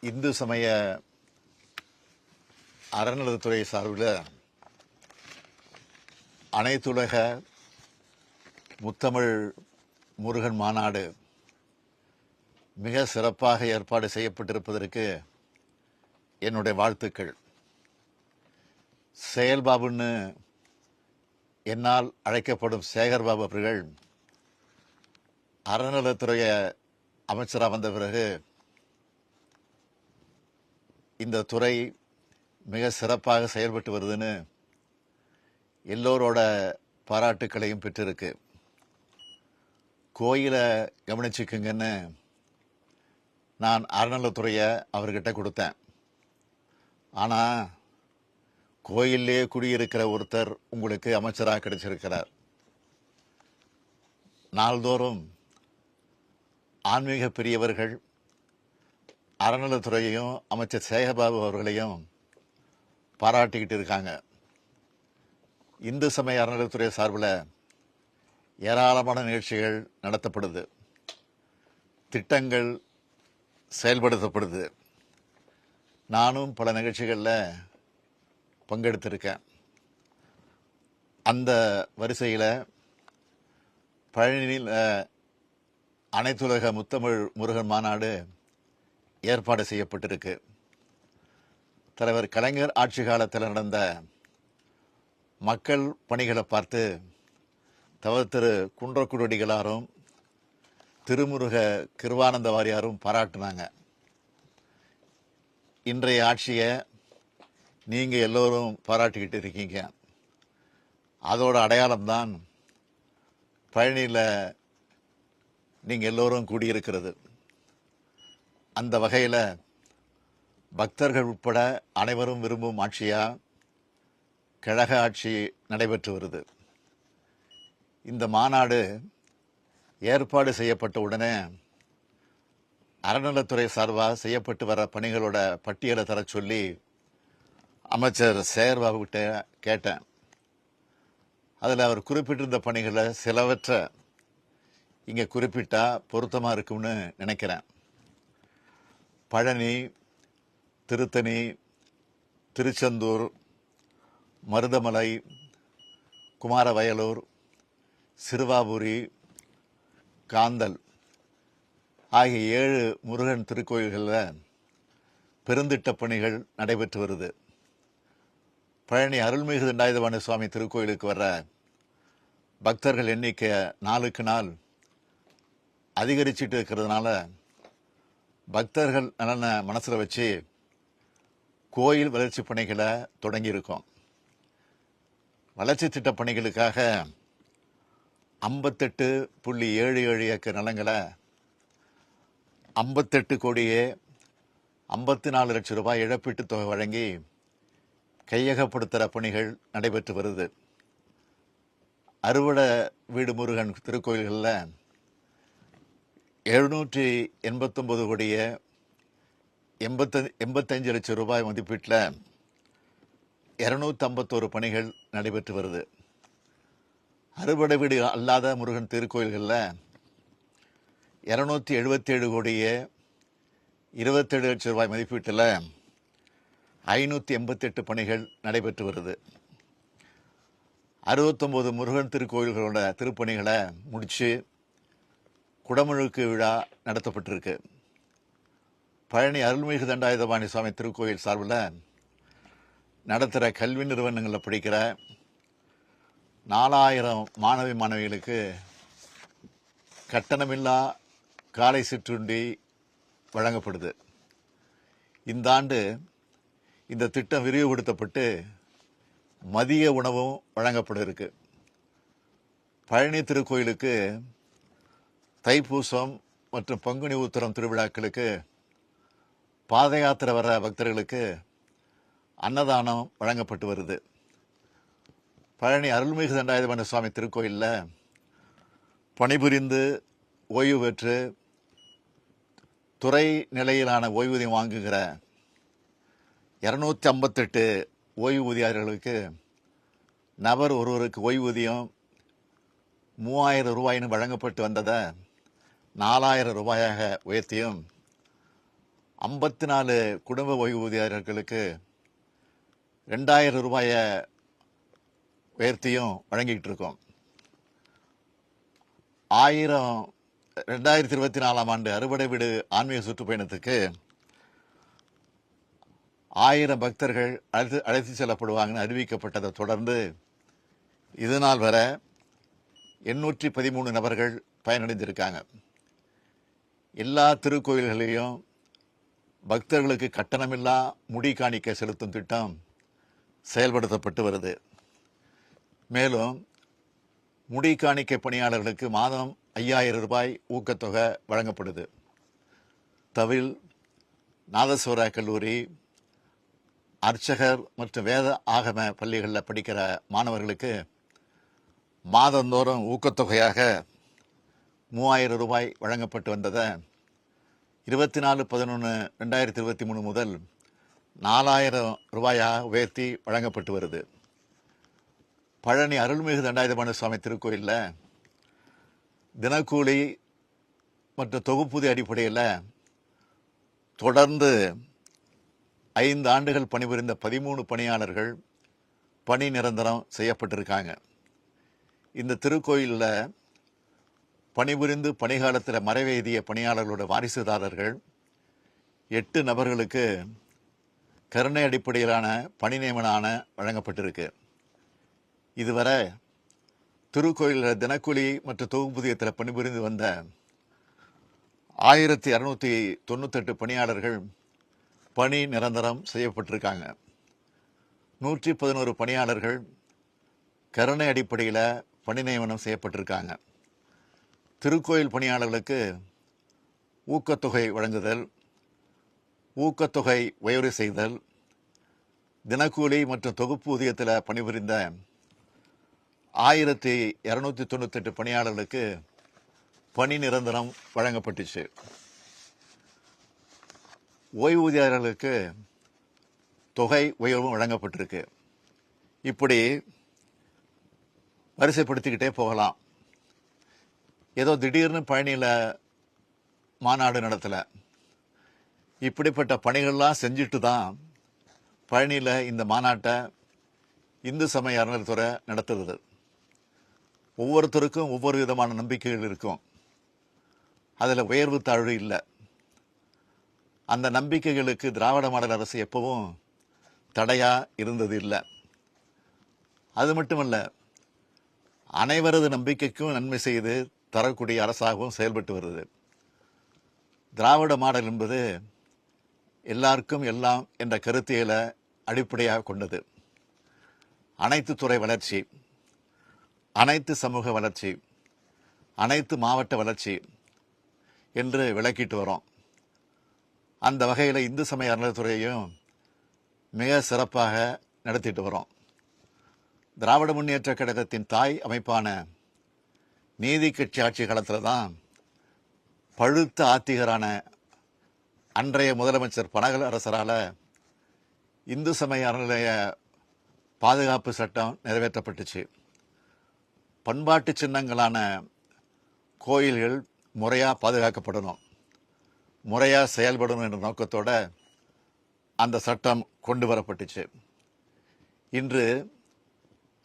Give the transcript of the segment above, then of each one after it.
இந்து சமய அறநிலையத்துறை சார்பில் அனைத்துலக முத்தமிழ் முருகன் மாநாடு மிக சிறப்பாக ஏற்பாடு செய்யப்பட்டிருப்பதற்கு என்னுடைய வாழ்த்துக்கள். செயல்பாபுன்னு என்னால் அழைக்கப்படும் சேகர்பாபு அவர்கள் அறநிலையத்துறை அமைச்சராக வந்த பிறகு இந்த துறை மிக சிறப்பாக செயல்பட்டு வருதுன்னு எல்லோரோட பாராட்டுக்களையும் பெற்றிருக்கு. கோயிலை கவனிச்சுக்குங்கன்னு நான் அறநிலையத்துறையை அவர்கிட்ட கொடுத்தேன். ஆனால் கோயிலே குடியிருக்கிற ஒருத்தர் உங்களுக்கு அமைச்சராக கிடைச்சிருக்கிறார். நாள்தோறும் ஆன்மீக பெரியவர்கள் அறநிலையத்துறையையும் அமைச்சர் சேகர்பாபு அவர்களையும் பாராட்டிக்கிட்டு இருக்காங்க. இந்து சமய அறநிலையத்துறை சார்பில் ஏராளமான நிகழ்ச்சிகள் நடத்தப்படுது, திட்டங்கள் செயல்படுத்தப்படுது. நானும் பல நிகழ்ச்சிகளில் பங்கெடுத்திருக்கேன். அந்த வரிசையில் பழனியில் அனைத்துலக முத்தமிழ் முருகன் மாநாடு ஏற்பாடு செய்யப்பட்டிருக்கு. தலைவர் கலைஞர் ஆட்சி காலத்தில் நடந்த மக்கள் பணிகளை பார்த்து திரு குன்றக்குடிகளாரும் திருமுருக கிருவானந்த வாரியாரும் பாராட்டினாங்க. இன்றைய ஆட்சியை நீங்கள் எல்லோரும் பாராட்டிக்கிட்டு இருக்கீங்க. அதோட அடையாளம்தான் பழனியில் நீங்கள் எல்லோரும் கூடியிருக்கிறது. அந்த வகையில் பக்தர்கள் உட்பட அனைவரும் விரும்பும் ஆட்சியாக கழக ஆட்சி நடைபெற்று வருது. இந்த மாநாடு ஏற்பாடு செய்யப்பட்ட உடனே அறநிலையத்துறை சார்பாக செய்யப்பட்டு வர பணிகளோட பட்டியலை தர சொல்லி அமைச்சர் சேகர்பாபு கிட்ட கேட்டேன். அதில் அவர் குறிப்பிட்டிருந்த பணிகளை சிலவற்றை இங்கே குறிப்பிட்டா பொருத்தமாக இருக்கும்னு நினைக்கிறேன். பழனி, திருத்தணி, திருச்செந்தூர், மருதமலை, குமாரவயலூர், சிறுவாபுரி, காந்தல் ஆகிய 7 முருகன் திருக்கோயில்களில் பெருந்திட்ட பணிகள் நடைபெற்று வருது. பழனி அருள்மிகு தண்டாயுதபாணி சுவாமி திருக்கோயிலுக்கு வர்ற பக்தர்கள் எண்ணிக்கை நாளுக்கு நாள் அதிகரிச்சுட்டு இருக்கிறதுனால பக்தர்கள் நலனை மனசில் வச்சு கோயில் வளர்ச்சி பணிகளை தொடங்கியிருக்கோம். வளர்ச்சி திட்ட பணிகளுக்காக 58.77 ஏக்கர் நிலங்களை 58 கோடியே 54 லட்சம் ரூபாய் இழப்பீட்டுத் தொகை வழங்கி கையகப்படுத்துகிற பணிகள் நடைபெற்று வருது. அறுவடை வீடு முருகன் திருக்கோயில்களில் 789 கோடியே 85 லட்சம் ரூபாய் மதிப்பீட்டில் 251 பணிகள் நடைபெற்று வருது. அறுவடை வீடு அல்லாத முருகன் திருக்கோயில்களில் 277 கோடியே 27 லட்சம் ரூபாய் மதிப்பீட்டில் 588 பணிகள் நடைபெற்று வருது. 69 முருகன் திருக்கோயில்களோட திருப்பணிகளை முடித்து குடமுழுக்கு விழா நடத்தப்பட்டிருக்கு. பழனி அருள்மிகு தண்டாயுதபாணி சுவாமி திருக்கோயில் சார்பில் நடத்துகிற கல்வி நிறுவனங்களில் படிக்கிற 4000 மாணவி மாணவிகளுக்கு கட்டணமில்லா காலை சிற்றுண்டி வழங்கப்படுது. இந்த ஆண்டு இந்த திட்டம் விரிவுபடுத்தப்பட்டு மதிய உணவும் வழங்கப்பட இருக்கு. பழனி திருக்கோயிலுக்கு தைப்பூசம் மற்றும் பங்குனி உத்திரம் திருவிழாக்களுக்கு பாத யாத்திரை வர பக்தர்களுக்கு அன்னதானம் வழங்கப்பட்டு வருது. பழனி அருள்மிகு தண்டாயுதபாணி சுவாமி திருக்கோயிலில் பணிபுரிந்து ஓய்வு பெற்று துறை நிலையிலான ஓய்வூதியம் வாங்குகிற 258 ஓய்வூதியர்களுக்கு நபர் ஒருவருக்கு ஓய்வூதியம் 3000 ரூபாயின்னு வழங்கப்பட்டு வந்ததை 4000 ரூபாயாக உயர்த்தியும் 54 குடும்ப ஓய்வூதியர்களுக்கு 2000 ரூபாயை உயர்த்தியும் வழங்கிட்டு இருக்கோம். 2024 ஆண்டு அறுவடை வீடு ஆன்மீக சுற்றுப்பயணத்துக்கு 1000 பக்தர்கள் அழைத்து செல்லப்படுவாங்கன்னு அறிவிக்கப்பட்டதை தொடர்ந்து இது நாள் வரை 813 நபர்கள் பயனடைந்திருக்காங்க. எல்லா திருக்கோயில்களையும் பக்தர்களுக்கு கட்டணமில்லா முடி காணிக்கை செலுத்தும் திட்டம் செயல்படுத்தப்பட்டு வருது. மேலும் முடி காணிக்கை பணியாளர்களுக்கு மாதம் 5000 ரூபாய் ஊக்கத்தொகை வழங்கப்படுது. தவில், நாதஸ்வர கல்லூரி, அர்ச்சகர் மற்றும் வேத ஆகம பள்ளிகளில் படிக்கிற மாணவர்களுக்கு மாதந்தோறும் ஊக்கத்தொகையாக 3000 ரூபாய் வழங்கப்பட்டு வந்ததை 24/11/2023 முதல் 4000 ரூபாயாக உயர்த்தி வழங்கப்பட்டு வருது. பழனி அருள்மிகு தண்டாயுதபாணி சுவாமி திருக்கோயிலில் தினக்கூலி மற்றும் தொகுப்பூதிய அடிப்படையில் தொடர்ந்து 5 ஆண்டுகள் பணிபுரிந்த 13 பணியாளர்கள் பணி நிரந்தரம் செய்யப்பட்டிருக்காங்க. இந்த திருக்கோயிலில் பணிபுரிந்து பணிகாலத்தில் மறைவேதிய பணியாளர்களோட வாரிசுதாரர்கள் 8 நபர்களுக்கு கருணை அடிப்படையிலான பணி நியமன ஆணை வழங்கப்பட்டிருக்கு. இதுவரை திருக்கோயிலில் தினக்கூலி மற்றும் தொகுப்பூதியத்தில் பணிபுரிந்து வந்த 1298 பணியாளர்கள் பணி நிரந்தரம் செய்யப்பட்டிருக்காங்க. 111 பணியாளர்கள் கருணை அடிப்படையில் பணி நியமனம் செய்யப்பட்டிருக்காங்க. திருக்கோயில் பணியாளர்களுக்கு ஊக்கத்தொகை வழங்குதல், ஊக்கத்தொகை உயர்வு செய்தல், தினக்கூலி மற்றும் தொகுப்பூதியத்தில் பணிபுரிந்த 1298 பணியாளர்களுக்கு பணி நிரந்தரம் வழங்கப்பட்டுச்சு. ஓய்வூதியர்களுக்கு தொகை உயர்வும் வழங்கப்பட்டிருக்கு. இப்படி வரிசைப்படுத்திக்கிட்டே போகலாம். ஏதோ திடீர்னு பழனியில் மாநாடு நடத்தலை. இப்படிப்பட்ட பணிகள்லாம் செஞ்சுட்டு தான் பழனியில் இந்த மாநாட்டை இந்து சமய அறநிலையத்துறை நடத்துறது. ஒவ்வொருத்தருக்கும் ஒவ்வொரு விதமான நம்பிக்கைகள் இருக்கும். அதில் உயர்வு தாழ்வு இல்லை. அந்த நம்பிக்கைகளுக்கு திராவிட மாடல் அரசு எப்பவும் தடையாக இருந்தது இல்லை. அது மட்டுமல்ல, அனைவரது நம்பிக்கைக்கும் நன்மை செய்து தரக்கூடிய அரசாகவும் செயல்பட்டு வருது. திராவிட மாடல் என்பது எல்லாருக்கும் எல்லாம் என்ற கருத்தியலை அடிப்படையாக கொண்டது. அனைத்து துறை வளர்ச்சி, அனைத்து சமூக வளர்ச்சி, அனைத்து மாவட்ட வளர்ச்சி என்று விளக்கிட்டு வரோம். அந்த வகையில் இந்து சமய அறநிலையத்துறையையும் மிக சிறப்பாக நடத்திட்டு வரோம். திராவிட முன்னேற்ற கழகத்தின் தாய் அமைப்பான நீதி கட்சி ஆட்சி காலத்தில் தான் பழுத்த ஆத்திகரான அன்றைய முதலமைச்சர் பனகல் அரசரால் இந்து சமய அறநிலைய பாதுகாப்பு சட்டம் நிறைவேற்றப்பட்டுச்சு. பண்பாட்டு சின்னங்களான கோயில்கள் முறையாக பாதுகாக்கப்படணும், முறையாக செயல்படணும் என்ற நோக்கத்தோட அந்த சட்டம் கொண்டு வரப்பட்டுச்சு. இன்று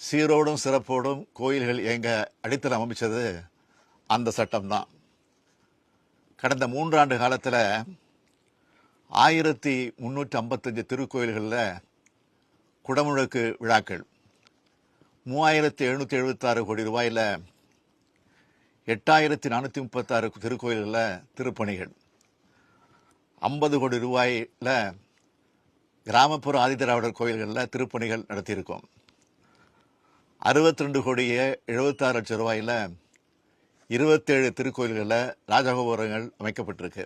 சீரோடும் சிறப்போடும் கோயில்கள் இயங்க அடித்தளம் அமைச்சது அந்த சட்டம்தான். கடந்த 3 ஆண்டு காலத்தில் 1355 திருக்கோயில்களில் குடமுழுக்கு விழாக்கள், 3776 கோடி ரூபாயில் 8436 திருக்கோயில்களில் திருப்பணிகள், 50 கோடி ரூபாயில் கிராமப்புற ஆதிதிராவிடர் கோயில்களில் திருப்பணிகள் நடத்தியிருக்கோம். 62 கோடியே 76 லட்சம் ரூபாயில் 27 திருக்கோயில்களில் ராஜகோபுரங்கள் அமைக்கப்பட்டிருக்கு.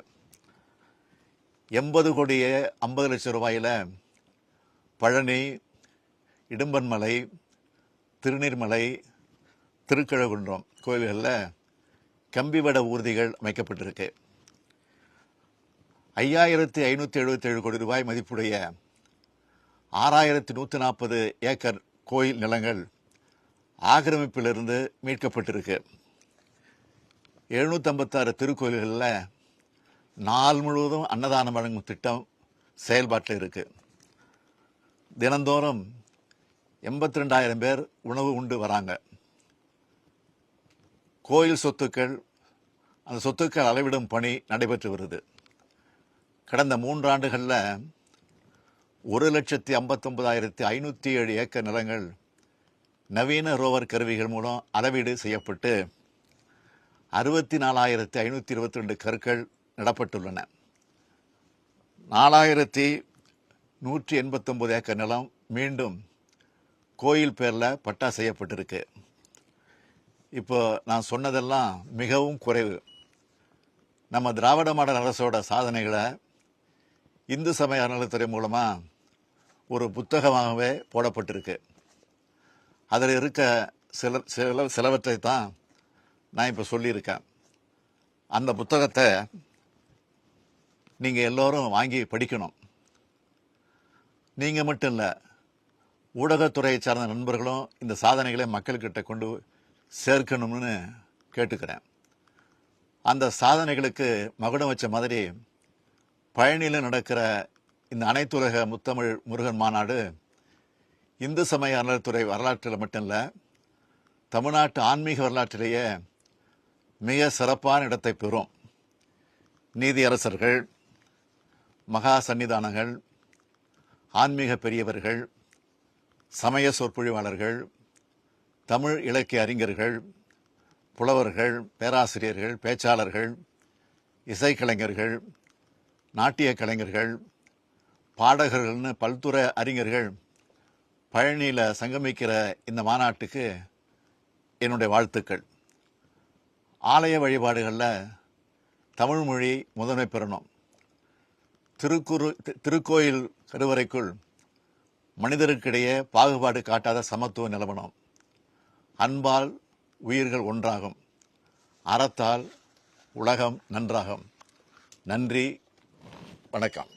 80 கோடியே 50 லட்சம் ரூபாயில் பழனி, இடும்பன்மலை, திருநீர்மலை, திருக்கழுகுன்றம் கோயில்களில் கம்பிவட ஊர்திகள் அமைக்கப்பட்டிருக்கு. 5577 கோடி ரூபாய் மதிப்புடைய 6140 ஏக்கர் கோயில் நிலங்கள் ஆக்கிரமிப்பிலிருந்து மீட்கப்பட்டிருக்கு. 756 திருக்கோயில்களில் நாள் முழுவதும் அன்னதானம் வழங்கும் திட்டம் செயல்பாட்டில் இருக்கு. தினந்தோறும் 82,000 பேர் உணவு உண்டு வராங்க. கோயில் சொத்துக்கள், அந்த சொத்துக்கள் அளவிடும் பணி நடைபெற்று வருது. கடந்த 3 ஆண்டுகளில் 1,59,507 ஏக்கர் நிலங்கள் நவீன ரோவர் கருவிகள் மூலம் அளவீடு செய்யப்பட்டு 64,522 கற்கள் நடப்பட்டுள்ளன. 4,189 ஏக்கர் நிலம் மீண்டும் கோயில் பேரில் பட்டா செய்யப்பட்டிருக்கு. இப்போ நான் சொன்னதெல்லாம் மிகவும் குறைவு. நம்ம திராவிட மாடல் அரசோட சாதனைகளை இந்து சமய அறநிலையத்துறை மூலமாக ஒரு புத்தகமாகவே போடப்பட்டிருக்கு. அதில் இருக்க சிலவற்றை தான் நான் இப்போ சொல்லியிருக்கேன். அந்த புத்தகத்தை நீங்கள் எல்லோரும் வாங்கி படிக்கணும். நீங்கள் மட்டும் இல்லை, ஊடகத்துறையை சார்ந்த நண்பர்களும் இந்த சாதனைகளை மக்கள்கிட்ட கொண்டு சேர்க்கணும்னு கேட்டுக்கிறேன். அந்த சாதனைகளுக்கு மகுடம் வச்ச மாதிரி பழனியில் நடக்கிற இந்த அனைத்துலக முத்தமிழ் முருகன் மாநாடு இந்து சமய அறநிலையத்துறை வரலாற்றில் மட்டும் இல்லை, தமிழ்நாட்டு ஆன்மீக வரலாற்றிலேயே மிக சிறப்பான இடத்தை பெறும். நீதியரசர்கள், மகா சன்னிதானங்கள், ஆன்மீக பெரியவர்கள், சமய சொற்பொழிவாளர்கள், தமிழ் இலக்கிய அறிஞர்கள், புலவர்கள், பேராசிரியர்கள், பேச்சாளர்கள், இசைக்கலைஞர்கள், நாட்டிய கலைஞர்கள், பாடகர்கள்னு பல்துறை அறிஞர்கள் பழனியில் சங்கமிக்கிற இந்த மாநாட்டுக்கு என்னுடைய வாழ்த்துக்கள். ஆலய வழிபாடுகளில் தமிழ் மொழி முதன்மை பெறணும். திருக்கோயில் கருவறைக்குள் மனிதருக்கிடையே பாகுபாடு காட்டாத சமத்துவம் நிலவணும். அன்பால் உயிர்கள் ஒன்றாகும், அறத்தால் உலகம் நன்றாகும். நன்றி, வணக்கம்.